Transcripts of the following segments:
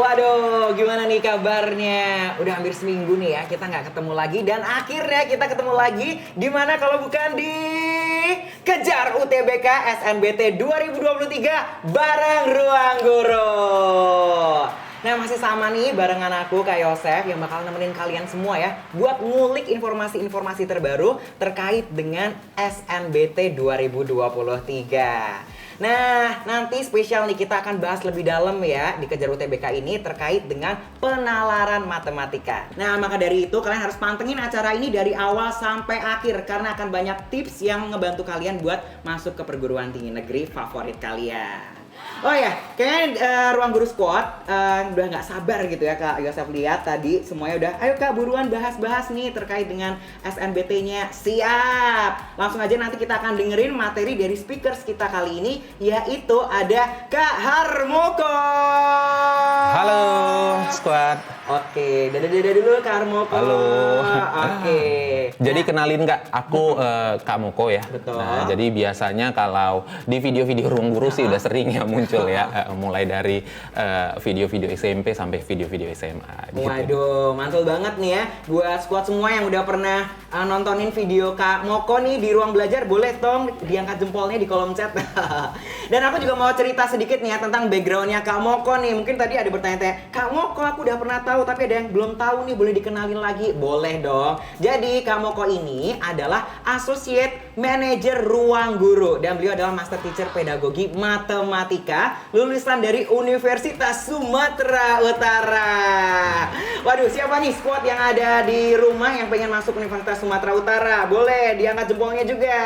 Waduh, gimana nih kabarnya? Udah hampir seminggu nih ya, kita nggak ketemu lagi. Dan akhirnya kita ketemu lagi, di mana kalau bukan di Kejar UTBK SNBT 2023 bareng Ruang Guru. Nah, masih sama nih barengan aku Kak Yosef yang bakal nemenin kalian semua ya buat ngulik informasi-informasi terbaru terkait dengan SNBT 2023. Nah, nanti spesial nih kita akan bahas lebih dalam ya di Kejar UTBK ini terkait dengan penalaran matematika. Nah, maka dari itu kalian harus pantengin acara ini dari awal sampai akhir karena akan banyak tips yang ngebantu kalian buat masuk ke perguruan tinggi negeri favorit kalian. Oh ya, kayaknya Ruang Guru Squad udah nggak sabar gitu ya Kak Yosef, lihat tadi semuanya udah, ayo Kak buruan bahas-bahas nih terkait dengan SNBT-nya. Siap! Langsung aja nanti kita akan dengerin materi dari speakers kita kali ini, yaitu ada Kak Harmoko. Halo Squad. Oke, dadah dulu Kak Harmoko. Halo. Oke. Jadi kenalin Kak, aku Kak Moko ya. Betul. Nah, jadi biasanya kalau di video-video Ruang Guru sih udah sering ya muncul ya, mulai dari video-video SMP sampai video-video SMA. Gitu. Waduh, mantul banget nih ya buat squad semua yang udah pernah nontonin video Kak Moko nih di Ruang Belajar, boleh dong diangkat jempolnya di kolom chat. Dan aku juga mau cerita sedikit nih ya tentang backgroundnya Kak Moko nih. Mungkin tadi ada bertanya-tanya, Kak Moko aku udah pernah tahu tapi ada yang belum tahu nih, boleh dikenalin lagi? Boleh dong. Jadi Kak Moko ini adalah Associate Manager Ruang Guru dan beliau adalah Master Teacher Pedagogi Matematika lulusan dari Universitas Sumatera Utara. Waduh, siapa nih squad yang ada di rumah yang pengen masuk Universitas Sumatera Utara? Boleh diangkat jempolnya juga.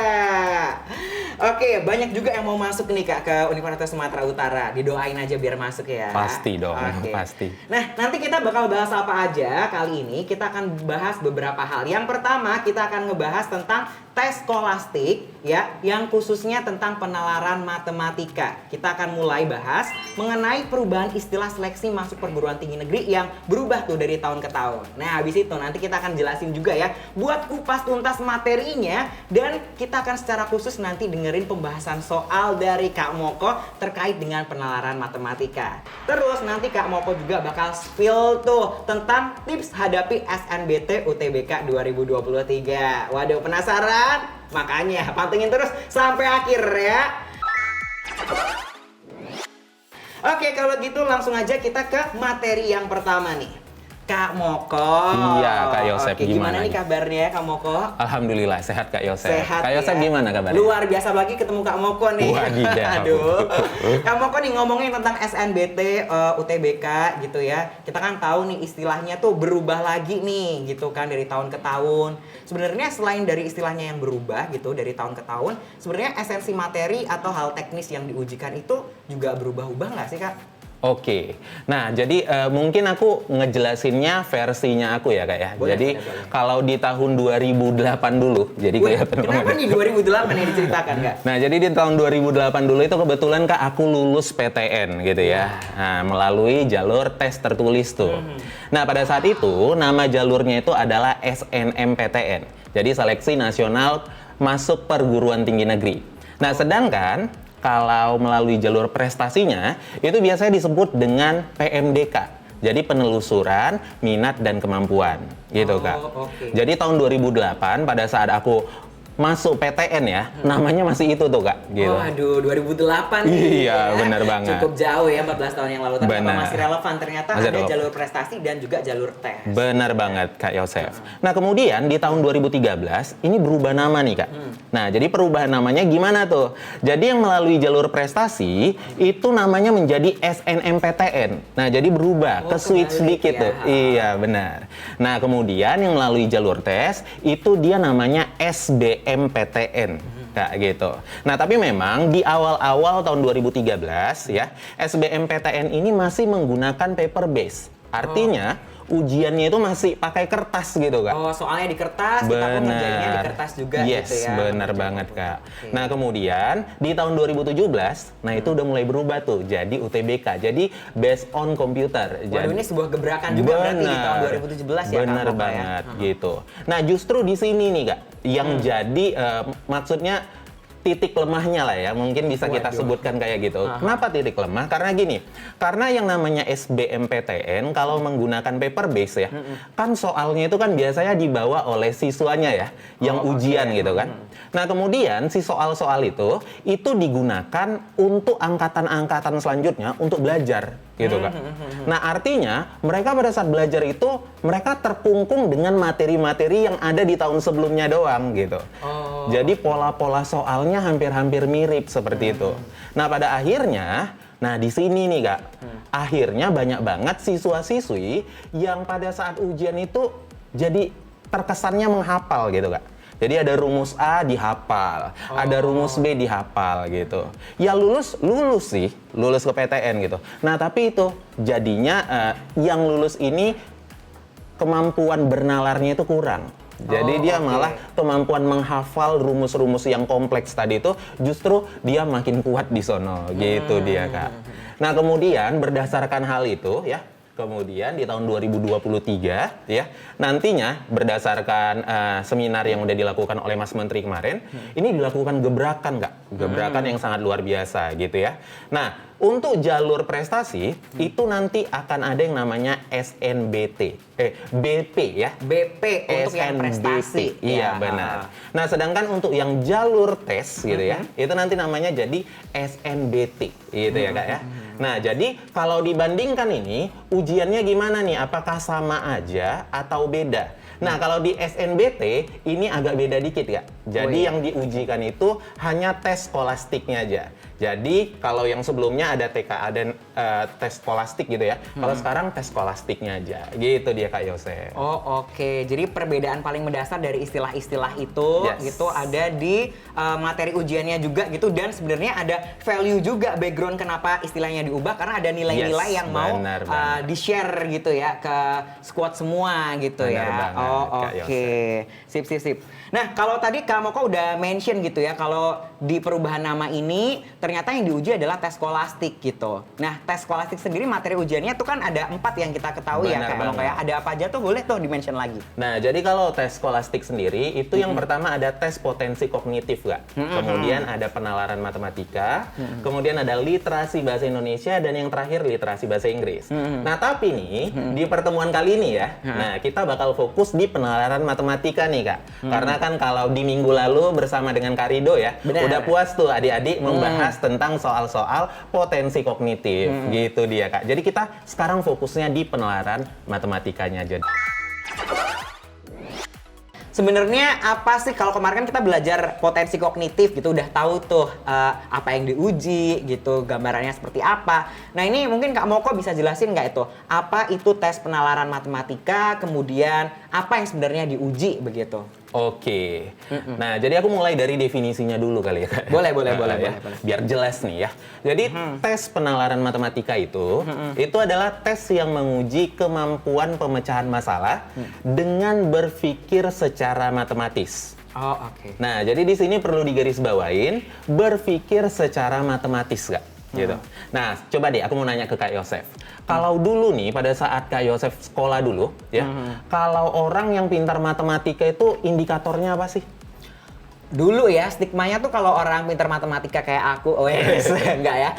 Oke, banyak juga yang mau masuk nih Kak ke Universitas Sumatera Utara. Didoain aja biar masuk ya. Pasti dong, Oke. pasti. Nah, nanti kita bakal bahas apa aja kali ini. Kita akan bahas beberapa hal. Yang pertama, kita akan ngebahas tentang tes skolastik ya, yang khususnya tentang penalaran matematika. Kita akan mulai bahas mengenai perubahan istilah seleksi masuk perguruan tinggi negeri yang berubah tuh dari tahun ke tahun. Nah, habis itu nanti kita akan jelasin juga ya buat kupas tuntas materinya, dan kita akan secara khusus nanti dengerin pembahasan soal dari Kak Moko terkait dengan penalaran matematika. Terus nanti Kak Moko juga bakal spill tuh tentang tips hadapi SNBT UTBK 2023. Waduh, penasaran? Makanya pantengin terus sampai akhir ya. Oke, kalau gitu langsung aja kita ke materi yang pertama nih. Kak Moko. Iya, Kak Yosef, Oke, gimana gimana nih kabarnya ya Kak Moko? Alhamdulillah sehat Kak Yosef. Sehat Kak Yosef ya? gimana kabarnya? Luar biasa lagi ketemu Kak Moko nih. Wadidaw. Aduh. Kak Moko nih ngomongin tentang SNBT UTBK gitu ya. Kita kan tahu nih istilahnya tuh berubah lagi nih gitu kan dari tahun ke tahun. Sebenarnya selain dari istilahnya yang berubah gitu dari tahun ke tahun, sebenarnya esensi materi atau hal teknis yang diujikan itu juga berubah-ubah nggak sih Kak? Oke, nah jadi mungkin aku ngejelasinnya versinya aku ya Kak ya. Boleh, Jadi boleh. kalau di tahun 2008 dulu, jadi Wih, kelihatan kenapa banget. nih 2008 yang diceritakan Kak? Nah, jadi di tahun 2008 dulu itu kebetulan Kak aku lulus PTN gitu ya. Nah, melalui jalur tes tertulis tuh. Nah, pada saat itu nama jalurnya itu adalah SNMPTN. Jadi Seleksi Nasional Masuk Perguruan Tinggi Negeri. Nah, sedangkan kalau melalui jalur prestasinya itu biasanya disebut dengan PMDK. Jadi penelusuran minat dan kemampuan gitu Kak. Oke. Jadi tahun 2008 pada saat aku masuk PTN ya, namanya masih itu tuh Kak gitu. Waduh, 2008 nih. Iya, ya. benar banget. Cukup jauh ya 14 tahun yang lalu. Tapi Benar. apa masih relevan? Ternyata Masih ada relevan. jalur prestasi dan juga jalur tes. Benar banget Kak Yosef. Nah kemudian di tahun 2013 ini berubah nama nih Kak. Nah jadi perubahan namanya gimana tuh? Jadi yang melalui jalur prestasi itu namanya menjadi SNMPTN. Nah jadi berubah ke switch kebalik sedikit ya. tuh. Iya benar. Nah kemudian yang melalui jalur tes itu dia namanya SBMPTN. Kak gitu. Nah tapi memang di awal-awal tahun 2013 ya SBMPTN ini masih menggunakan paper base. Artinya ujiannya itu masih pakai kertas gitu Kak. Oh, soalnya di kertas, kita pun ngerjainnya di kertas juga yes, gitu ya. benar banget Kak. Oke. Nah kemudian di tahun 2017, nah itu udah mulai berubah tuh jadi UTBK, jadi based on computer. Waduh, ini sebuah gebrakan juga berarti di tahun 2017 ya Kak Bener Moko ya? banget gitu. Nah justru di sini nih Kak, yang jadi maksudnya titik lemahnya lah ya, mungkin bisa kita sebutkan kayak gitu. Kenapa titik lemah? Karena gini, karena yang namanya SBMPTN kalau menggunakan paper base ya, kan soalnya itu kan biasanya dibawa oleh siswanya ya, yang ujian gitu kan. Nah kemudian si soal-soal itu digunakan untuk angkatan-angkatan selanjutnya untuk belajar gitu kan. Nah artinya mereka pada saat belajar itu mereka terkungkung dengan materi-materi yang ada di tahun sebelumnya doang gitu. Jadi pola-pola soalnya hampir-hampir mirip seperti itu. Nah pada akhirnya, nah di sini nih Kak, akhirnya banyak banget siswa-siswi yang pada saat ujian itu jadi terkesannya menghafal gitu Kak. Jadi ada rumus A dihafal, ada rumus B dihafal gitu. Ya lulus sih, lulus ke PTN gitu. Nah tapi itu jadinya yang lulus ini kemampuan bernalarnya itu kurang. Jadi dia malah kemampuan menghafal rumus-rumus yang kompleks tadi itu justru dia makin kuat di sono gitu dia Kak. Nah kemudian berdasarkan hal itu ya, kemudian di tahun 2023 ya, nantinya berdasarkan seminar yang udah dilakukan oleh Mas Menteri kemarin, ini dilakukan gebrakan Kak, gebrakan yang sangat luar biasa gitu ya. Nah untuk jalur prestasi itu nanti akan ada yang namanya BP ya. BP untuk yang prestasi. Iya benar. Nah sedangkan untuk yang jalur tes gitu ya, itu nanti namanya jadi SNBT gitu ya Kak ya. Nah jadi kalau dibandingkan ini ujiannya gimana nih? Apakah sama aja atau beda? Nah kalau di SNBT ini agak beda dikit Kak. Jadi yang diujikan itu hanya tes skolastiknya aja. Jadi kalau yang sebelumnya ada TKA dan tes skolastik gitu ya. Kalau sekarang tes skolastiknya aja. Gitu dia Kak Yosef. Oh oke. Jadi perbedaan paling mendasar dari istilah-istilah itu gitu ada di materi ujiannya juga gitu, dan sebenarnya ada value juga background kenapa istilahnya diubah karena ada nilai-nilai yang mau di-share gitu ya ke squad semua gitu ya. Oke. Sip. Nah, kalau tadi Kak Moko udah mention gitu ya, kalau di perubahan nama ini ternyata yang diuji adalah tes skolastik gitu. Nah, tes skolastik sendiri materi ujiannya tuh kan ada 4 yang kita ketahui ya Kak Moko ya. Ada apa aja tuh, boleh tuh di-mention lagi. Nah, jadi kalau tes skolastik sendiri itu yang pertama ada tes potensi kognitif Kak. Kemudian ada penalaran matematika, kemudian ada literasi bahasa Indonesia, dan yang terakhir literasi bahasa Inggris. Nah, tapi nih di pertemuan kali ini ya, nah kita bakal fokus di penalaran matematika nih Kak. Karena kan kalau di minggu lalu bersama dengan Kak Rido ya, udah puas tuh adik-adik membahas tentang soal-soal potensi kognitif gitu dia Kak. Jadi kita sekarang fokusnya di penalaran matematikanya aja. Sebenarnya apa sih, kalau kemarin kan kita belajar potensi kognitif gitu, udah tahu tuh apa yang diuji gitu, gambarannya seperti apa. Nah ini mungkin Kak Moko bisa jelasin nggak itu, apa itu tes penalaran matematika, kemudian apa yang sebenarnya diuji begitu? Oke. Nah, jadi aku mulai dari definisinya dulu kali ya, Kak. Boleh. Biar jelas nih ya. Jadi tes penalaran matematika itu adalah tes yang menguji kemampuan pemecahan masalah dengan berpikir secara matematis. Oke. Nah, jadi di sini perlu digarisbawain berpikir secara matematis, Kak. Gitu. Nah, coba deh aku mau nanya ke Kak Yosef. Kalau dulu nih pada saat Kak Yosef sekolah dulu ya, kalau orang yang pintar matematika itu indikatornya apa sih? Dulu ya, stigmanya tuh kalau orang pintar matematika kayak aku, enggak ya.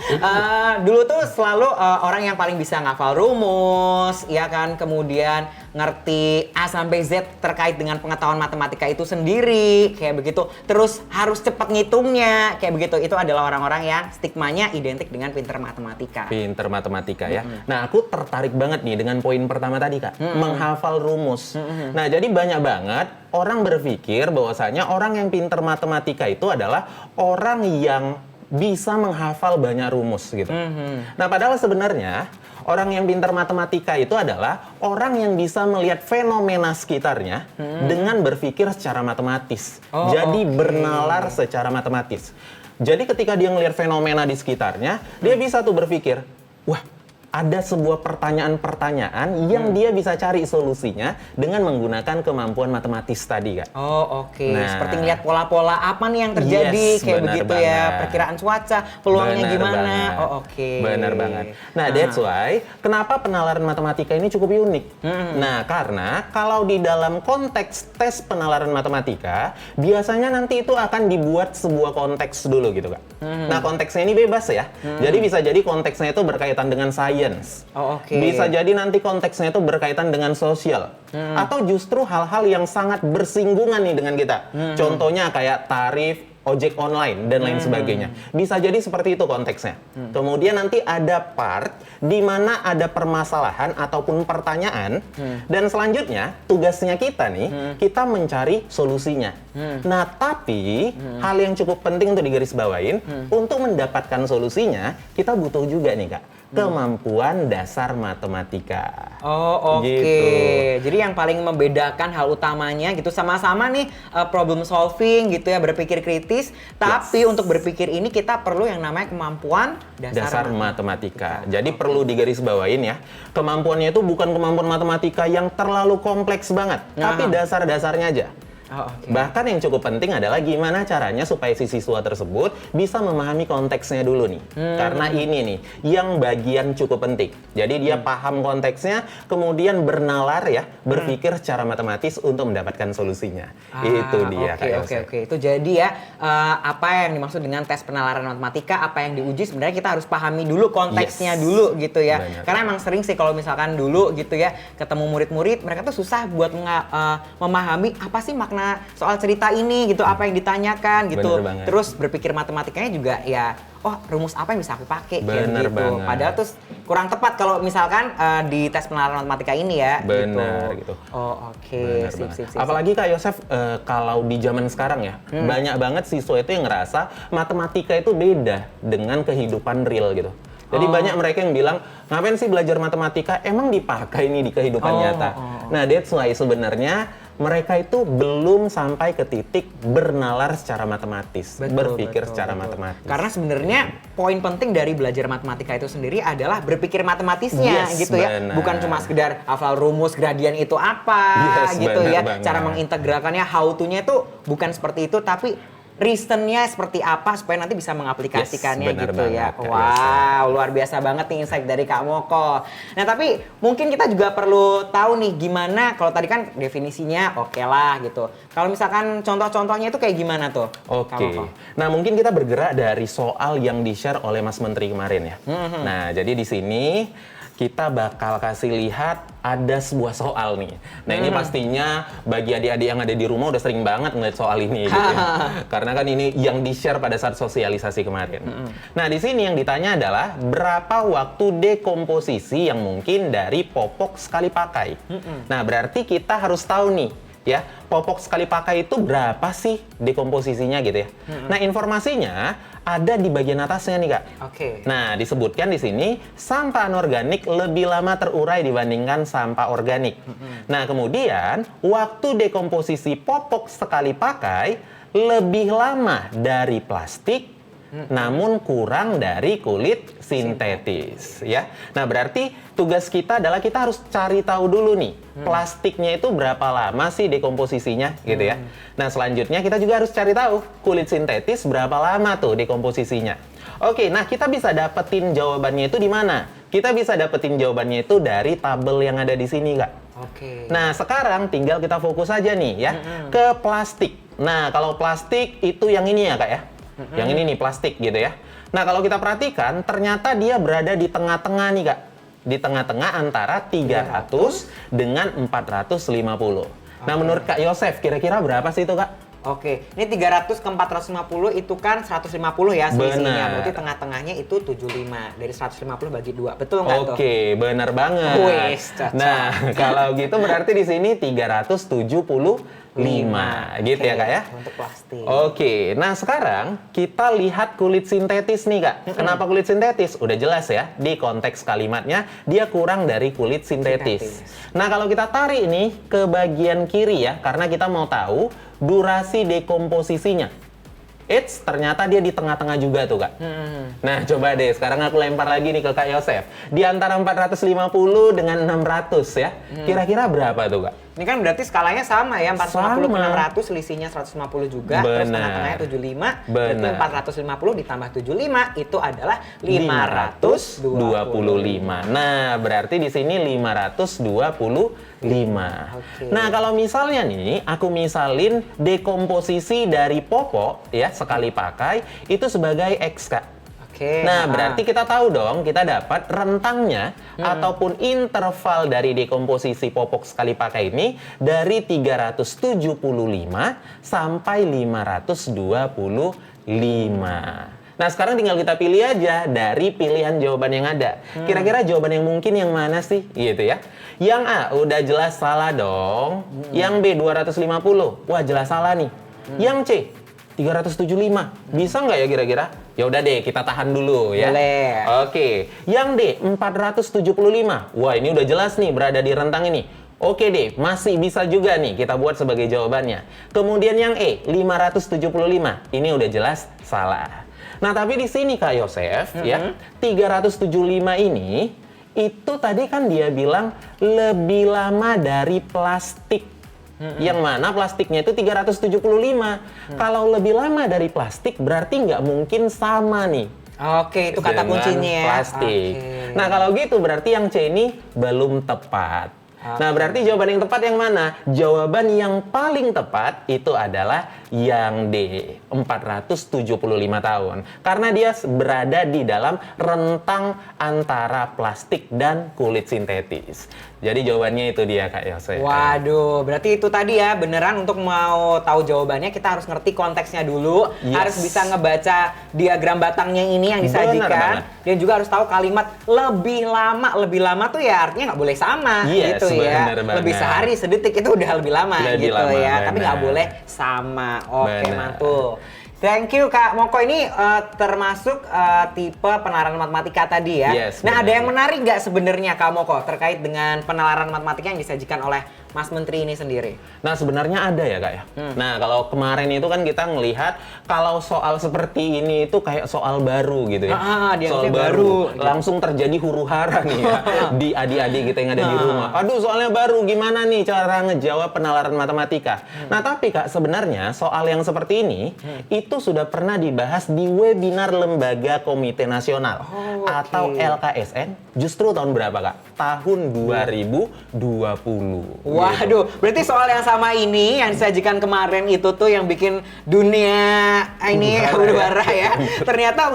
Dulu tuh selalu orang yang paling bisa ngafal rumus, ya kan, kemudian ngerti A sampai Z terkait dengan pengetahuan matematika itu sendiri, kayak begitu. Terus harus cepat ngitungnya, kayak begitu. Itu adalah orang-orang yang stigmanya identik dengan pintar matematika. Pintar matematika ya. Nah, aku tertarik banget nih dengan poin pertama tadi Kak, menghafal rumus. Nah, jadi banyak banget orang berpikir bahwasanya orang yang pintar matematika itu adalah orang yang bisa menghafal banyak rumus gitu. Nah, padahal sebenarnya orang yang pintar matematika itu adalah orang yang bisa melihat fenomena sekitarnya dengan berpikir secara matematis. Jadi bernalar secara matematis. Jadi ketika dia ngelihat fenomena di sekitarnya, dia bisa tuh berpikir, wah, ada sebuah pertanyaan-pertanyaan yang dia bisa cari solusinya dengan menggunakan kemampuan matematis tadi, Kak. Oh, oke. Nah. Seperti ngeliat pola-pola apa nih yang terjadi, Yes, kayak benar begitu ya. banget. Perkiraan cuaca, peluangnya Benar gimana. banget. Oh, oke. Benar banget. Nah, that's why kenapa penalaran matematika ini cukup unik. Nah, karena kalau di dalam konteks tes penalaran matematika, biasanya nanti itu akan dibuat sebuah konteks dulu gitu, Kak. Nah, konteksnya ini bebas ya. Jadi bisa jadi konteksnya itu berkaitan dengan science. Oh, oke. Bisa jadi nanti konteksnya itu berkaitan dengan sosial. Atau justru hal-hal yang sangat bersinggungan nih dengan kita. Contohnya kayak tarif, ojek online, dan lain sebagainya. Bisa jadi seperti itu konteksnya. Kemudian nanti ada part di mana ada permasalahan ataupun pertanyaan. Dan selanjutnya, tugasnya kita nih, kita mencari solusinya. Nah, tapi hal yang cukup penting untuk digarisbawain, untuk mendapatkan solusinya, kita butuh juga nih, Kak, kemampuan dasar matematika. Oh, oke. Gitu. Jadi yang paling membedakan hal utamanya gitu, sama-sama nih problem solving gitu ya, berpikir kritis, tapi untuk berpikir ini kita perlu yang namanya kemampuan Dasar matematika. Jadi perlu digarisbawain ya, kemampuannya itu bukan kemampuan matematika yang terlalu kompleks banget, tapi dasar-dasarnya aja. Oh, oke. Bahkan yang cukup penting adalah gimana caranya supaya si siswa tersebut bisa memahami konteksnya dulu nih. Karena ini nih yang bagian cukup penting. Jadi dia paham konteksnya, kemudian bernalar ya, berpikir secara matematis untuk mendapatkan solusinya. Itu dia, Kak Yose. Oke. Itu jadi ya, apa yang dimaksud dengan tes penalaran matematika, apa yang diuji sebenarnya kita harus pahami dulu konteksnya dulu gitu ya. Benar. Karena emang sering sih kalau misalkan dulu gitu ya, ketemu murid-murid, mereka tuh susah buat memahami apa sih makna soal cerita ini gitu, apa yang ditanyakan gitu. Bener banget. Terus berpikir matematikanya juga ya, oh rumus apa yang bisa aku pakai kayak Bener gitu. banget. Padahal terus kurang tepat kalau misalkan di tes penalaran matematika ini ya. Bener gitu. Oh, oke. Bener Sip. banget. Apalagi Kak Yosef, kalau di zaman sekarang ya, banyak banget siswa itu yang ngerasa matematika itu beda dengan kehidupan real gitu. Jadi banyak mereka yang bilang, ngapain sih belajar matematika? Emang dipakai nih di kehidupan nyata. Nah, that's why sebenarnya mereka itu belum sampai ke titik bernalar secara matematis, berpikir secara matematis. Karena sebenarnya poin penting dari belajar matematika itu sendiri adalah berpikir matematisnya Yes, gitu ya. benar. Bukan cuma sekedar hafal rumus gradien itu apa Yes, gitu benar ya. banget. Cara mengintegralkannya, how to-nya itu bukan seperti itu, tapi reasonnya seperti apa supaya nanti bisa mengaplikasikannya Yes, benar gitu ya. banget, Kak Wow, luar biasa banget nih insight dari Kak Moko. Nah, tapi mungkin kita juga perlu tahu nih gimana, kalau tadi kan definisinya oke lah gitu. Kalau misalkan contoh-contohnya itu kayak gimana tuh? Kak Oke. Moko? Nah, mungkin kita bergerak dari soal yang di-share oleh Mas Menteri kemarin ya. Nah, jadi di sini kita bakal kasih lihat ada sebuah soal nih. Nah, ini pastinya bagi adik-adik yang ada di rumah udah sering banget ngeliat soal ini gitu ya. Karena kan ini yang di-share pada saat sosialisasi kemarin. Nah, di sini yang ditanya adalah berapa waktu dekomposisi yang mungkin dari popok sekali pakai. Nah, berarti kita harus tahu nih ya, popok sekali pakai itu berapa sih dekomposisinya gitu ya. Nah, informasinya ada di bagian atasnya nih, Kak. Oke. Nah, disebutkan di sini sampah anorganik lebih lama terurai dibandingkan sampah organik. Nah, kemudian waktu dekomposisi popok sekali pakai lebih lama dari plastik, namun kurang dari kulit sintetis, ya. Nah, berarti tugas kita adalah kita harus cari tahu dulu nih, plastiknya itu berapa lama sih dekomposisinya, gitu ya. Nah, selanjutnya kita juga harus cari tahu kulit sintetis berapa lama tuh dekomposisinya. Oke, nah kita bisa dapetin jawabannya itu di mana? Kita bisa dapetin jawabannya itu dari tabel yang ada di sini, Kak. Oke. Nah, sekarang tinggal kita fokus aja nih ya ke plastik. Nah, kalau plastik itu yang ini ya, Kak ya. Yang ini nih plastik gitu ya. Nah, kalau kita perhatikan ternyata dia berada di tengah-tengah nih, Kak. Di tengah-tengah antara 300 dengan 450. Nah, menurut Kak Yosef kira-kira berapa sih itu, Kak? Oke, ini 300 ke 450 itu kan 150 ya selisihnya. Benar. Berarti tengah-tengahnya itu 75. Dari 150 bagi 2. Betul nggak tuh? Oke, benar banget. Wis, cocok. Nah, kalau gitu berarti di sini 375 gitu ya, Kak ya? Untuk plastik. Oke, nah sekarang kita lihat kulit sintetis nih, Kak. Kenapa kulit sintetis? Udah jelas ya, di konteks kalimatnya dia kurang dari kulit sintetis. Nah, kalau kita tarik nih ke bagian kiri ya, karena kita mau tahu durasi dekomposisinya. Eits, ternyata dia di tengah-tengah juga tuh, Kak. Nah, coba deh, sekarang aku lempar lagi nih ke Kak Yosef. Di antara 450 dengan 600 ya, kira-kira berapa tuh, Kak? Ini kan berarti skalanya sama ya, 450 ke Sama. 600, selisihnya 150 juga. Terus Benar. tengah-tengahnya 75, Benar. itu 450 ditambah 75, itu adalah 525. Nah, berarti di sini 525. Oke. Nah, kalau misalnya nih, aku misalin dekomposisi dari pokok ya sekali pakai itu sebagai X, Kak. Oke. Nah, berarti kita tahu dong, kita dapat rentangnya ataupun interval dari dekomposisi popok sekali pakai ini dari 375 sampai 525. Nah, sekarang tinggal kita pilih aja dari pilihan jawaban yang ada. Kira-kira jawaban yang mungkin yang mana sih? Gitu ya. Yang A, udah jelas salah dong. Yang B, 250. Wah, jelas salah nih. Yang C, 375. Bisa nggak ya kira-kira? Ya udah deh, kita tahan dulu ya. Boleh. Oke. Yang D, 475. Wah, ini udah jelas nih berada di rentang ini. Oke deh, masih bisa juga nih kita buat sebagai jawabannya. Kemudian yang E, 575. Ini udah jelas salah. Nah, tapi di sini Kak Yosef ya, 375 ini itu tadi kan dia bilang lebih lama dari plastik. Yang mana plastiknya itu 375. Kalau lebih lama dari plastik berarti nggak mungkin sama nih. Oke, itu kata dengan kuncinya ya. plastik. Oke. Nah, kalau gitu berarti yang C ini belum tepat. Nah, berarti jawaban yang tepat yang mana? Jawaban yang paling tepat itu adalah yang D, 475 tahun. Karena dia berada di dalam rentang antara plastik dan kulit sintetis. Jadi jawabannya itu dia, Kak Yosef. Waduh, berarti itu tadi ya, beneran untuk mau tahu jawabannya kita harus ngerti konteksnya dulu, Yes. harus bisa ngebaca diagram batangnya ini yang Bener disajikan, banget. dan juga harus tahu kalimat lebih lama tuh ya artinya nggak boleh sama Yes, gitu ya. bener banget. Lebih sehari sedetik itu udah lebih lama Lebih gitu lama, ya, tapi nggak bener. boleh sama. Oke, Bener. mantul. Thank you Kak Moko, ini termasuk tipe penalaran matematika tadi ya. Yes, Nah, benar. ada yang menarik nggak sebenarnya Kak Moko terkait dengan penalaran matematika yang disajikan oleh Mas Menteri ini sendiri? Nah, sebenarnya ada ya, Kak ya. Nah, kalau kemarin itu kan kita ngelihat kalau soal seperti ini itu kayak soal baru gitu ya. Dianggapnya Soal baru. Langsung terjadi huru-hara nih ya di adik-adik kita yang ada di rumah. Aduh, soalnya baru, gimana nih cara ngejawab penalaran matematika? Nah, tapi Kak, sebenarnya soal yang seperti ini itu sudah pernah dibahas di webinar Lembaga Komite Nasional atau LKSN. Justru tahun berapa, Kak? Tahun 2020. Waduh, berarti soal yang sama ini yang disajikan kemarin itu tuh yang bikin dunia ini huru-hara ya. Ternyata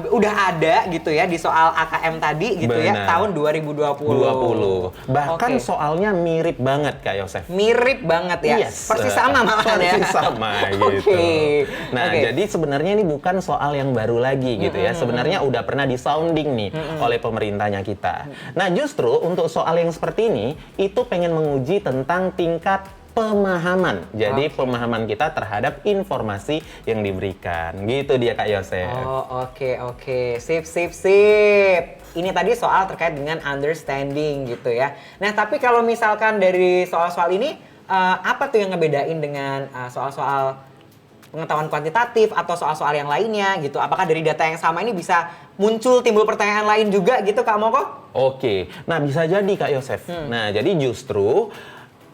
udah ada gitu ya di soal AKM tadi gitu ya, Benar. tahun 2020. Bahkan Oke. soalnya mirip banget, Kak Yosef. Mirip banget ya. Yes. Persis sama malahan ya. Persis sama gitu. Oke. Nah, Oke. jadi sebenarnya ini bukan soal yang baru lagi gitu ya. Sebenarnya udah pernah disounding nih oleh pemerintahnya kita. Nah, justru untuk soal yang seperti ini itu pengen menguji tentang tingkat pemahaman. Jadi pemahaman kita terhadap informasi yang diberikan. Gitu dia, Kak Yosef. Oh, oke. Sip. Ini tadi soal terkait dengan understanding gitu ya. Nah, tapi kalau misalkan dari soal-soal ini, apa tuh yang ngebedain dengan soal-soal pengetahuan kuantitatif atau soal-soal yang lainnya gitu? Apakah dari data yang sama ini bisa timbul pertanyaan lain juga gitu, Kak Moko? Oke, nah bisa jadi Kak Yosef. Nah, jadi justru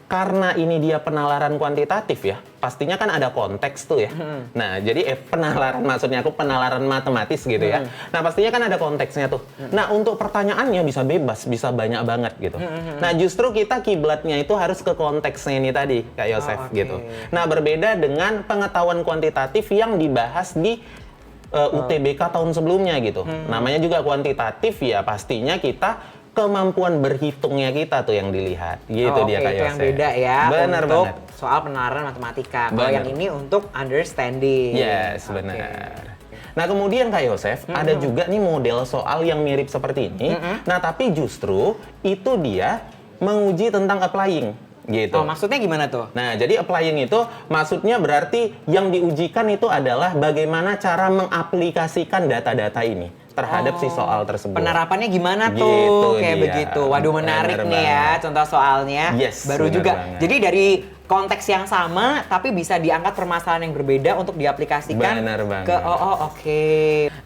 karena ini dia penalaran kuantitatif ya, pastinya kan ada konteks tuh ya. Nah, jadi penalaran, maksudnya aku penalaran matematis gitu ya. Nah, pastinya kan ada konteksnya tuh. Nah, untuk pertanyaannya bisa bebas, bisa banyak banget gitu. Nah, justru kita kiblatnya itu harus ke konteksnya ini tadi, Kak Yosef oke. gitu. Nah, berbeda dengan pengetahuan kuantitatif yang dibahas di UTBK tahun sebelumnya gitu. Namanya juga kuantitatif ya, pastinya kita kemampuan berhitungnya kita tuh yang dilihat. Gitu dia, Kak itu Yosef. yang beda ya Benar untuk banget. soal penalaran matematika. Kalau Benar. yang ini untuk understanding. Yes, Oke. benar. Nah, kemudian Kak Yosef, ada juga nih model soal yang mirip seperti ini. Nah, tapi justru itu dia menguji tentang applying gitu. Oh, maksudnya gimana tuh? Nah, jadi applying itu maksudnya berarti yang diujikan itu adalah bagaimana cara mengaplikasikan data-data ini terhadap si soal tersebut. Penerapannya gimana tuh? Gitu Kayak dia. begitu. Waduh, menarik Bener nih ya banget. contoh soalnya. Yes, Baru bener juga. banget. Jadi dari konteks yang sama tapi bisa diangkat permasalahan yang berbeda untuk diaplikasikan Benar banget. ke oke.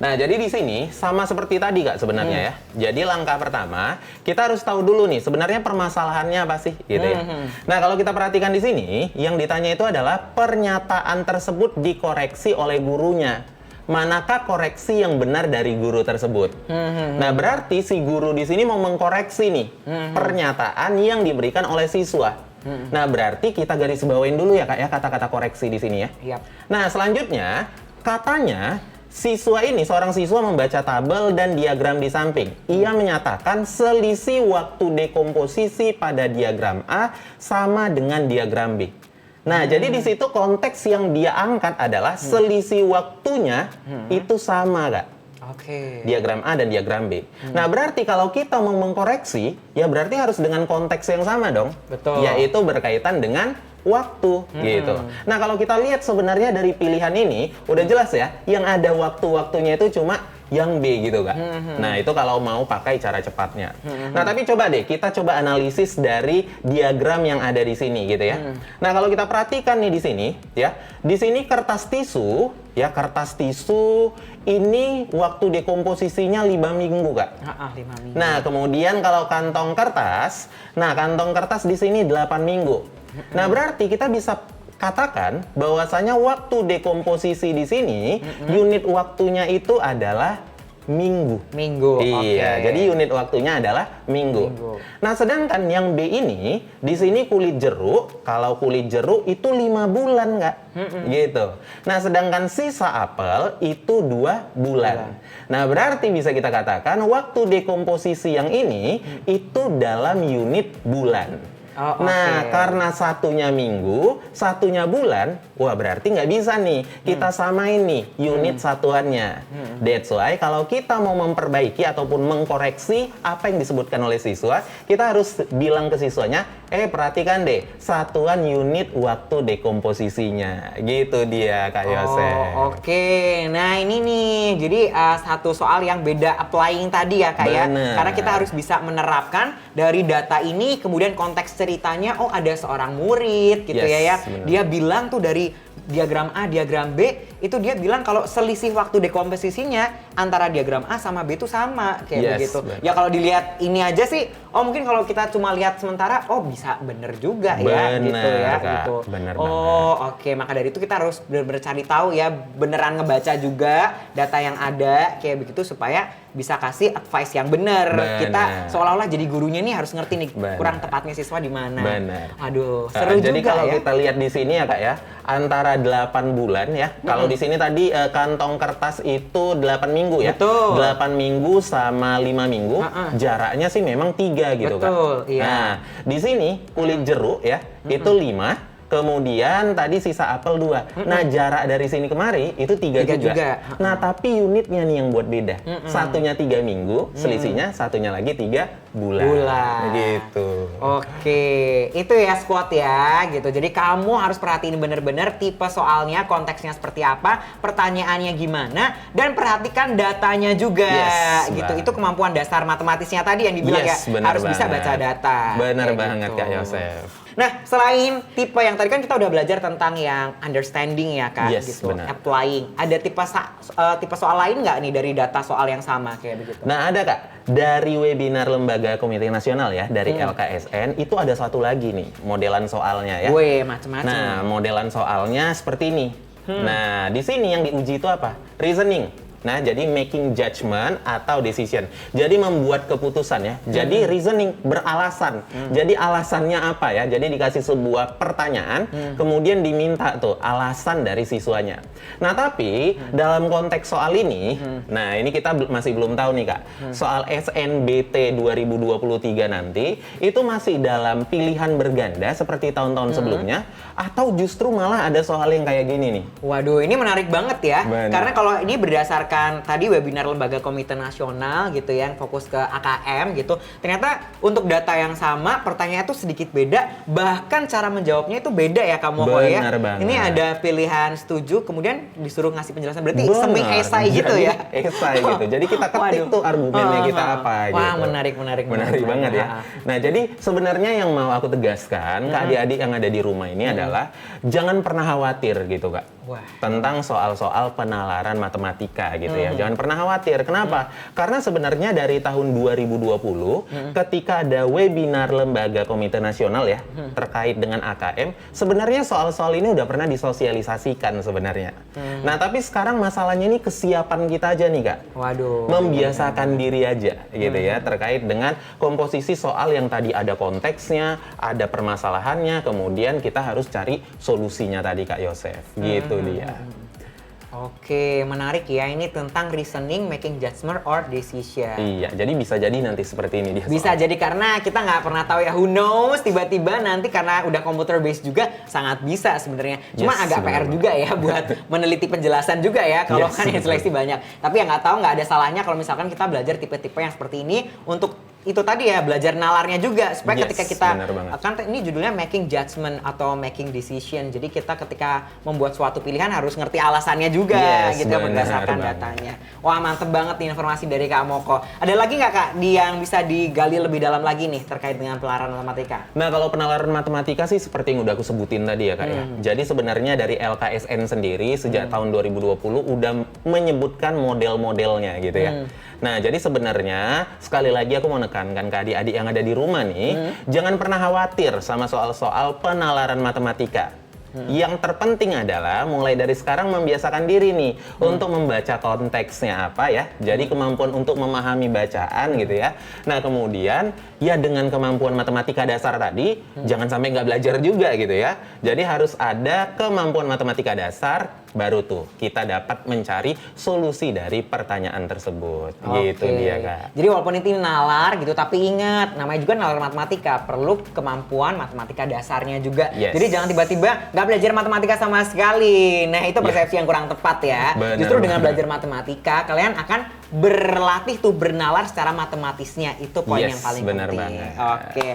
Nah, jadi di sini sama seperti tadi Kak sebenarnya ya. Jadi langkah pertama, kita harus tahu dulu nih sebenarnya permasalahannya apa sih gitu ya. Nah, kalau kita perhatikan di sini, yang ditanya itu adalah pernyataan tersebut dikoreksi oleh gurunya. Manakah koreksi yang benar dari guru tersebut? Nah, berarti si guru di sini mau mengkoreksi nih pernyataan yang diberikan oleh siswa. Nah, berarti kita garis bawain dulu ya Kak ya kata-kata koreksi di sini ya. Yap. Nah, selanjutnya katanya siswa ini, seorang siswa membaca tabel dan diagram di samping. Ia menyatakan selisih waktu dekomposisi pada diagram A sama dengan diagram B. Nah, jadi di situ konteks yang dia angkat adalah selisih waktunya itu sama, Kak. Oke. Diagram A dan diagram B. Nah, berarti kalau kita mau mengkoreksi, ya berarti harus dengan konteks yang sama dong. Betul. Yaitu berkaitan dengan waktu gitu. Nah, kalau kita lihat sebenarnya dari pilihan ini udah jelas ya, yang ada waktu-waktunya itu cuma yang B gitu Kak. Nah, itu kalau mau pakai cara cepatnya. Nah, tapi coba deh kita coba analisis dari diagram yang ada di sini gitu ya. Nah, kalau kita perhatikan nih di sini ya, di sini kertas tisu ya, kertas tisu ini waktu dekomposisinya 5 minggu Kak. 5 minggu. Nah, kemudian kalau kantong kertas, nah kantong kertas di sini 8 minggu. Nah, berarti kita bisa katakan bahwasanya waktu dekomposisi di sini unit waktunya itu adalah minggu. Minggu. Iya, oke. jadi unit waktunya adalah minggu. Nah, sedangkan yang B ini di sini kulit jeruk, kalau kulit jeruk itu 5 bulan, Kak. Gitu. Nah, sedangkan sisa apel itu 2 bulan. Nah, berarti bisa kita katakan waktu dekomposisi yang ini itu dalam unit bulan. Oh, oke. Nah, karena satunya minggu, satunya bulan, wah berarti nggak bisa nih kita samain nih unit satuannya. That's why kalau kita mau memperbaiki ataupun mengkoreksi apa yang disebutkan oleh siswa, kita harus bilang ke siswanya, perhatikan deh satuan unit waktu dekomposisinya. Gitu dia Kak Yosef. Oke. Nah, ini nih. Jadi satu soal yang beda applying tadi ya Kak ya. Bener. Karena kita harus bisa menerapkan dari data ini kemudian konteks ceritanya ada seorang murid gitu Yes, ya. bener. Dia bilang tuh dari diagram A, diagram B itu dia bilang kalau selisih waktu dekomposisinya antara diagram A sama B itu sama kayak Yes, begitu. bener. Ya kalau dilihat ini aja sih, mungkin kalau kita cuma lihat sementara, bisa bener juga ya Bener, gitu ya Kak. gitu. Bener Oke, maka dari itu kita harus benar-benar cari tahu ya, beneran ngebaca juga data yang ada kayak begitu supaya bisa kasih advice yang benar. Bener. Kita seolah-olah jadi gurunya nih harus ngerti nih Bener. kurang tepatnya siswa di mana. Bener. Aduh, seru Jadi juga kalau ya. kita lihat di sini ya Kak ya, antara 8 bulan ya. Kalau di sini tadi kantong kertas itu 8 minggu ya. Betul. 8 minggu sama 5 minggu, jaraknya sih memang 3 gitu Betul, Kak. iya. Nah, di sini kulit jeruk ya, itu 5. Kemudian tadi sisa apel 2. Nah, jarak dari sini kemari itu 3 juga. Nah, tapi unitnya nih yang buat beda. Satunya 3 minggu, selisihnya satunya lagi 3 bulan. Gitu. Oke, itu ya squad ya gitu. Jadi kamu harus perhatiin bener-bener tipe soalnya, konteksnya seperti apa, pertanyaannya gimana, dan perhatikan datanya juga Yes, gitu. Bang. Itu kemampuan dasar matematisnya tadi yang dibilang Yes, ya, bener harus bisa banget. baca data. Bener Kayak banget gitu. Kak Yosef. Nah, selain tipe yang tadi kan kita udah belajar tentang yang understanding ya Kak, Yes, gitu, benar. applying. Ada tipe soal lain nggak nih dari data soal yang sama kayak begitu? Nah, ada Kak, dari webinar Lembaga Komite Nasional ya, dari LKSN, itu ada satu lagi nih, modelan soalnya ya. Gue macem-macem. Nah, modelan soalnya seperti ini. Nah, di sini yang diuji itu apa? Reasoning. Nah, jadi making judgment atau decision. Jadi membuat keputusan ya. Jadi reasoning, beralasan. Jadi alasannya apa ya? Jadi dikasih sebuah pertanyaan, kemudian diminta tuh alasan dari siswanya. Nah, tapi dalam konteks soal ini, nah ini kita masih belum tahu nih Kak. Soal SNBT 2023 nanti, itu masih dalam pilihan berganda seperti tahun-tahun sebelumnya, atau justru malah ada soal yang kayak gini nih. Waduh, ini menarik banget ya. Bener. Karena kalau ini berdasarkan misalkan tadi webinar Lembaga Komite Nasional gitu ya, yang fokus ke AKM gitu, ternyata untuk data yang sama, pertanyaannya tuh sedikit beda, bahkan cara menjawabnya itu beda ya Kak Moko ya. Benar banget. Ini ada pilihan setuju, kemudian disuruh ngasih penjelasan, berarti Benar. semi esai gitu Jadi, ya? esai gitu. Jadi kita ketik Waduh. tuh argumennya kita apa gitu. Wah, menarik Banget ya. Nah, jadi sebenarnya yang mau aku tegaskan ke adik-adik yang ada di rumah ini adalah jangan pernah khawatir gitu, Kak. Wah. Tentang soal-soal penalaran matematika gitu ya. Jangan pernah khawatir. Kenapa? Karena sebenarnya dari tahun 2020 ketika ada webinar Lembaga Komite Nasional ya terkait dengan AKM, sebenarnya soal-soal ini udah pernah disosialisasikan sebenarnya. Nah, tapi sekarang masalahnya ini kesiapan kita aja nih, Kak. Waduh. Membiasakan diri aja gitu ya terkait dengan komposisi soal yang tadi ada konteksnya, ada permasalahannya, kemudian kita harus cari solusinya tadi Kak Yosef. Gitu dia. Oke, menarik ya. Ini tentang reasoning, making judgment or decision. Iya, jadi bisa jadi nanti seperti ini dia. Bisa jadi karena kita nggak pernah tahu ya, who knows, tiba-tiba nanti karena udah computer based juga sangat bisa sebenarnya. Cuma Yes, agak benar PR banget. juga ya buat meneliti penjelasan juga ya kalau Yes, kan yang seleksi banyak. Tapi ya nggak tahu, nggak ada salahnya kalau misalkan kita belajar tipe-tipe yang seperti ini untuk itu tadi ya, belajar nalarnya juga supaya Yes, ketika kita benar banget. kan ini judulnya making judgment atau making decision. Jadi kita ketika membuat suatu pilihan harus ngerti alasannya juga Yes, gitu benar berdasarkan banget. datanya. Wah, mantep banget nih informasi dari Kak Moko. Ada lagi nggak Kak yang bisa digali lebih dalam lagi nih terkait dengan penalaran matematika? Nah, kalau penalaran matematika sih seperti yang udah aku sebutin tadi ya, Kak ya. Jadi sebenarnya dari LKSN sendiri sejak tahun 2020 udah menyebutkan model-modelnya gitu ya. Nah, jadi sebenarnya sekali lagi aku mau nekankan ke adik-adik yang ada di rumah nih, jangan pernah khawatir sama soal-soal penalaran matematika. Yang terpenting adalah mulai dari sekarang membiasakan diri nih untuk membaca konteksnya apa ya. Jadi kemampuan untuk memahami bacaan gitu ya. Nah, kemudian ya dengan kemampuan matematika dasar tadi, jangan sampai nggak belajar juga gitu ya. Jadi harus ada kemampuan matematika dasar, baru tuh kita dapat mencari solusi dari pertanyaan tersebut. Gitu Oke. dia, Kak. Jadi walaupun itu nalar gitu, tapi ingat namanya juga nalar matematika, perlu kemampuan matematika dasarnya juga. Yes. Jadi jangan tiba-tiba nggak belajar matematika sama sekali. Nah, itu persepsi yang kurang tepat ya. Benar Justru dengan banget. belajar matematika, kalian akan berlatih tuh bernalar secara matematisnya. Itu poin Yes, yang paling benar penting. banget. Oke.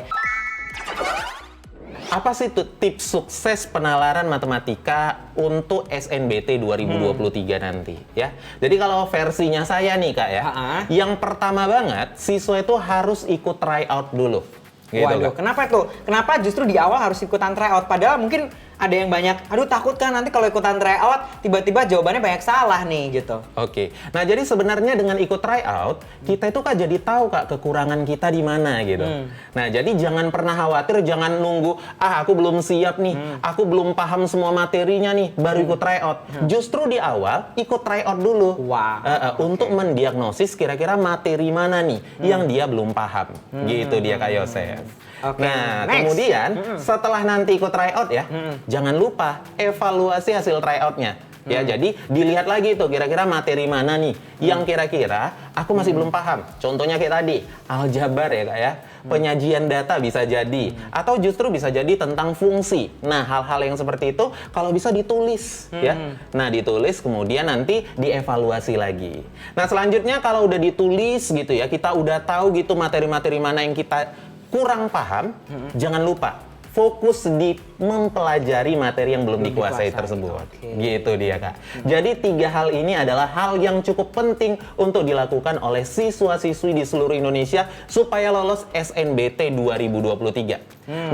Apa sih tuh tips sukses penalaran matematika untuk SNBT 2023 nanti ya? Jadi kalau versinya saya nih Kak ya, yang pertama banget siswa itu harus ikut tryout dulu. Gitu, Waduh, Kak. kenapa tuh? Kenapa justru di awal harus ikutan tryout? Padahal mungkin ada yang banyak, aduh takut kan nanti kalau ikutan tryout tiba-tiba jawabannya banyak salah nih gitu. Oke, nah jadi sebenarnya dengan ikut tryout kita itu Kak jadi tahu Kak kekurangan kita di mana gitu. Nah jadi jangan pernah khawatir, jangan nunggu aku belum siap nih, aku belum paham semua materinya nih baru ikut tryout. Justru di awal ikut tryout dulu. Wah, untuk mendiagnosis kira-kira materi mana nih yang dia belum paham. Gitu dia Kak Yosef. Oke, Nah, next. kemudian setelah nanti ikut tryout ya, jangan lupa evaluasi hasil tryoutnya. Ya, jadi dilihat lagi tuh kira-kira materi mana nih yang kira-kira aku masih belum paham. Contohnya kayak tadi, aljabar ya Kak ya. Penyajian data bisa jadi atau justru bisa jadi tentang fungsi. Nah, hal-hal yang seperti itu kalau bisa ditulis ya. Nah, ditulis kemudian nanti dievaluasi lagi. Nah, selanjutnya kalau udah ditulis gitu ya, kita udah tahu gitu materi-materi mana yang kita kurang paham, jangan lupa fokus di mempelajari materi yang belum dikuasai tersebut. Oke. Gitu dia, Kak. Jadi 3 hal ini adalah hal yang cukup penting untuk dilakukan oleh siswa-siswi di seluruh Indonesia supaya lolos SNBT 2023.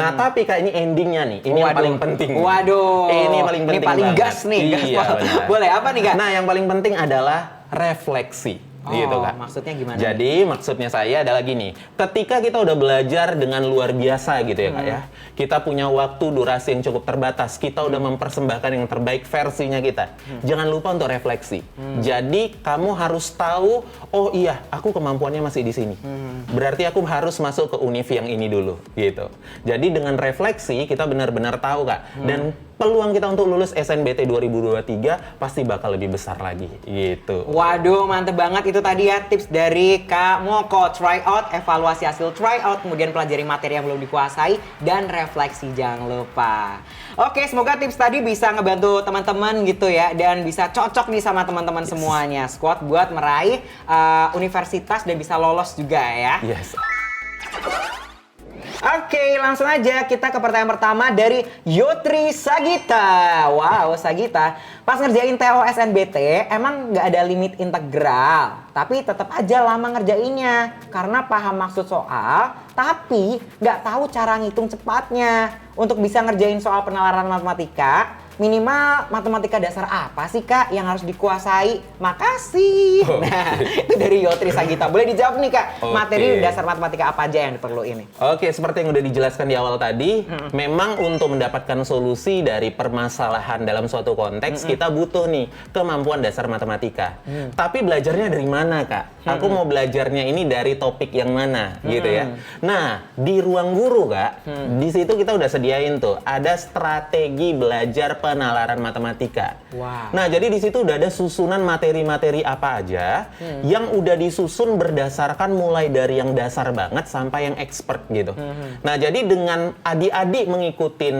Nah, tapi Kak ini endingnya nih, ini yang paling penting. Waduh. Ini paling penting Ini paling banget. gas nih. Gas Iya, banget. benar. Boleh apa nih Kak? Nah, yang paling penting adalah refleksi. Gitu, Kak. Maksudnya gimana? Jadi maksudnya saya adalah gini, ketika kita udah belajar dengan luar biasa gitu ya Kak ya, kita punya waktu durasi yang cukup terbatas, kita udah mempersembahkan yang terbaik versinya kita. Jangan lupa untuk refleksi. Jadi kamu harus tahu, oh iya, aku kemampuannya masih di sini. Berarti aku harus masuk ke univ yang ini dulu, gitu. Jadi dengan refleksi kita benar-benar tahu Kak. Dan peluang kita untuk lulus SNBT 2023 pasti bakal lebih besar lagi gitu. Waduh, mantep banget itu tadi ya tips dari Kak Moko. Tryout, evaluasi hasil tryout, kemudian pelajari materi yang belum dikuasai, dan refleksi jangan lupa. Oke, semoga tips tadi bisa ngebantu teman-teman gitu ya, dan bisa cocok nih sama teman-teman semuanya. Squad buat meraih universitas dan bisa lolos juga ya. Yes. Oke, langsung aja kita ke pertanyaan pertama dari Yotri Sagita. Wow, Sagita. Pas ngerjain TO SNBT, emang nggak ada limit integral. Tapi tetap aja lama ngerjainnya. Karena paham maksud soal, tapi nggak tahu cara ngitung cepatnya. Untuk bisa ngerjain soal penalaran matematika, minimal matematika dasar apa sih Kak yang harus dikuasai? Makasih. Nah, itu dari Yotri Sagita. Boleh dijawab nih Kak, materi dasar matematika apa aja yang diperluin ini? Oke, seperti yang udah dijelaskan di awal tadi, memang untuk mendapatkan solusi dari permasalahan dalam suatu konteks, kita butuh nih kemampuan dasar matematika. Tapi belajarnya dari mana Kak? Aku mau belajarnya ini dari topik yang mana gitu ya. Nah, di ruang guru Kak, di situ kita udah sediain tuh, ada strategi belajar penalaran matematika. Wow. Nah, jadi di situ udah ada susunan materi-materi apa aja yang udah disusun berdasarkan mulai dari yang dasar banget sampai yang expert gitu. Nah, jadi dengan adik-adik mengikuti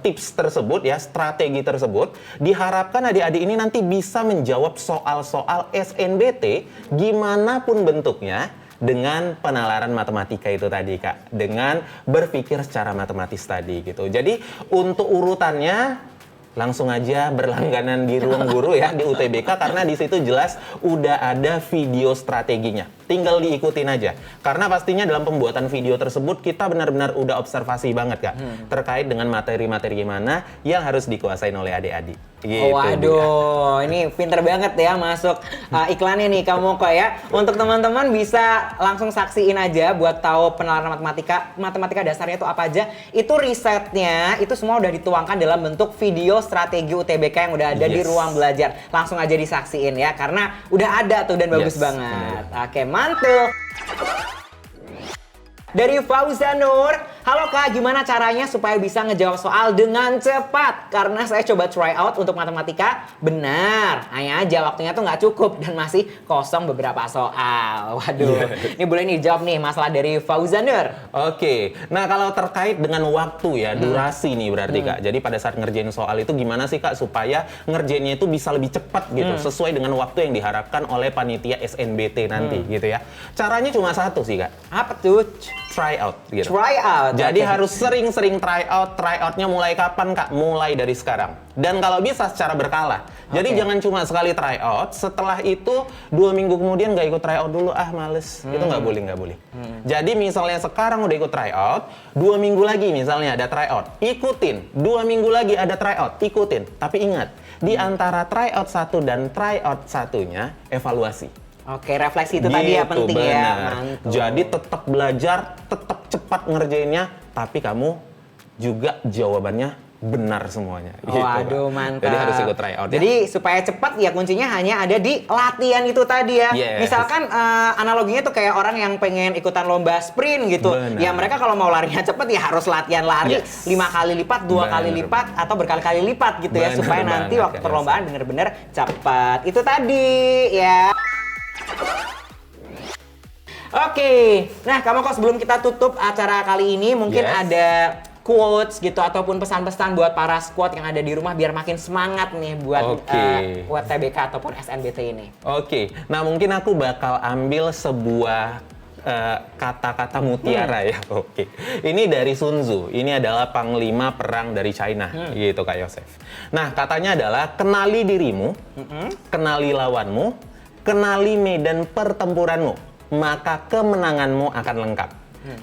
tips tersebut ya, strategi tersebut, diharapkan adik-adik ini nanti bisa menjawab soal-soal SNBT gimana pun bentuknya dengan penalaran matematika itu tadi Kak, dengan berpikir secara matematis tadi gitu. Jadi untuk urutannya langsung aja berlangganan di ruang guru ya di UTBK, karena di situ jelas udah ada video strateginya. Tinggal diikutin aja. Karena pastinya dalam pembuatan video tersebut kita benar-benar udah observasi banget Kak terkait dengan materi-materi gimana yang harus dikuasain oleh adik-adik. Gitu, waduh, ini pinter banget ya masuk iklannya nih kamu kok ya. Untuk teman-teman bisa langsung saksiin aja buat tahu penalaran matematika dasarnya itu apa aja. Itu risetnya, itu semua udah dituangkan dalam bentuk video strategi UTBK yang udah ada di ruang belajar. Langsung aja disaksiin ya, karena udah ada tuh dan bagus banget. Oke, mantul. Dari Fauza Nur, halo Kak, gimana caranya supaya bisa ngejawab soal dengan cepat? Karena saya coba try out untuk matematika, benar. Hanya aja waktunya tuh nggak cukup dan masih kosong beberapa soal. Waduh, ini boleh nih dijawab nih masalah dari Fauza Nur. Oke, nah kalau terkait dengan waktu ya, durasi nih berarti Kak. Jadi pada saat ngerjain soal itu gimana sih Kak supaya ngerjainnya itu bisa lebih cepat gitu, sesuai dengan waktu yang diharapkan oleh panitia SNBT nanti gitu ya. Caranya cuma satu sih Kak. Apa tuh? Try out gitu. Try out. Jadi harus sering-sering try out. Try outnya mulai kapan Kak? Mulai dari sekarang. Dan kalau bisa secara berkala. Jadi jangan cuma sekali try out, setelah itu 2 minggu kemudian nggak ikut try out dulu, males. Itu nggak boleh. Jadi misalnya sekarang udah ikut try out, 2 minggu lagi misalnya ada try out, ikutin. 2 minggu lagi ada try out, ikutin. Tapi ingat, di antara try out 1 dan try out satunya, evaluasi. Oke, refleksi itu tadi ya penting bener. ya. Mantul. Jadi tetap belajar, tetap cepat ngerjainnya, tapi kamu juga jawabannya benar semuanya. Waduh, mantap. Jadi harus ikut try out. Jadi supaya cepat ya kuncinya hanya ada di latihan itu tadi ya. Yes. Misalkan analoginya tuh kayak orang yang pengen ikutan lomba sprint gitu. Benar. Ya mereka kalau mau larinya cepat ya harus latihan lari 5 kali lipat, 2 kali lipat, atau berkali-kali lipat gitu ya. Supaya nanti waktu perlombaan bener-bener cepat. Itu tadi ya. Oke, nah kamu kok sebelum kita tutup acara kali ini mungkin ada quotes gitu ataupun pesan-pesan buat para squad yang ada di rumah biar makin semangat nih buat UTBK ataupun SNBT ini. Oke, nah mungkin aku bakal ambil sebuah kata-kata mutiara ya. Oke, ini dari Sun Tzu. Ini adalah panglima perang dari China, gitu Kak Yosef. Nah katanya adalah kenali dirimu, kenali lawanmu, kenali medan pertempuranmu, maka kemenanganmu akan lengkap.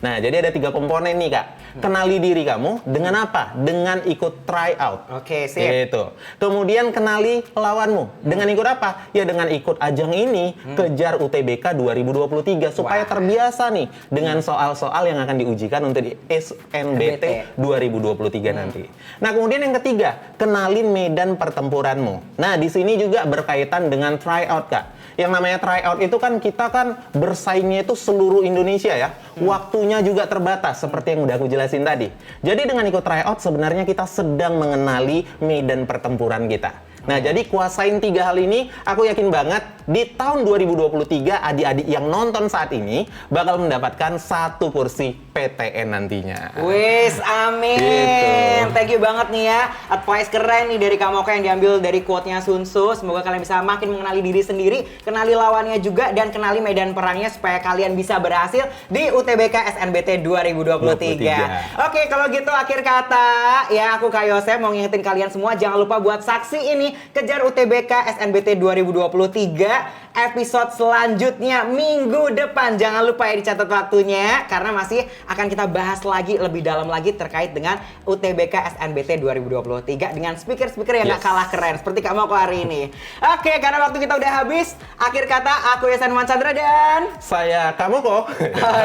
Nah, jadi ada 3 komponen nih Kak. Kenali diri kamu dengan apa? Dengan ikut try out. Oke, sip. Gitu. Kemudian kenali lawanmu. Dengan ikut apa? Ya dengan ikut ajang ini, kejar UTBK 2023 supaya terbiasa nih dengan soal-soal yang akan diujikan untuk di SNBT 2023 nanti. Nah, kemudian yang ketiga, kenalin medan pertempuranmu. Nah, di sini juga berkaitan dengan try out Kak. Yang namanya try out itu kan kita kan bersaingnya itu seluruh Indonesia ya. Waktu waktunya juga terbatas seperti yang udah aku jelasin tadi. Jadi dengan ikut tryout sebenarnya kita sedang mengenali medan pertempuran kita. Nah, jadi kuasain 3 hal ini, aku yakin banget di tahun 2023 adik-adik yang nonton saat ini bakal mendapatkan 1 kursi PTN nantinya. Wis, amin. Gitu. Thank you banget nih ya. Advice keren nih dari Kak Mocha yang diambil dari quote-nya Sun Tzu. Semoga kalian bisa makin mengenali diri sendiri, kenali lawannya juga, dan kenali medan perangnya supaya kalian bisa berhasil di UTBK SNBT 2023. Oke, kalau gitu akhir kata ya, aku Kak Yosef mau ngingetin kalian semua jangan lupa buat saksi ini Kejar UTBK SNBT 2023 episode selanjutnya minggu depan. Jangan lupa ya dicatat waktunya karena masih akan kita bahas lagi lebih dalam lagi terkait dengan UTBK SNBT 2023 dengan speaker-speaker yang gak kalah keren seperti kamu hari ini. Oke, karena waktu kita udah habis, akhir kata aku Yasan Manchandra dan saya kamu kok.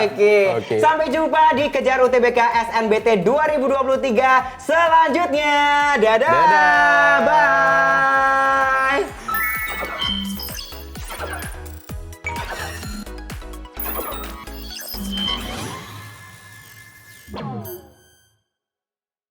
Oke. Sampai jumpa di Kejar UTBK SNBT 2023 selanjutnya. Dadah. Bye.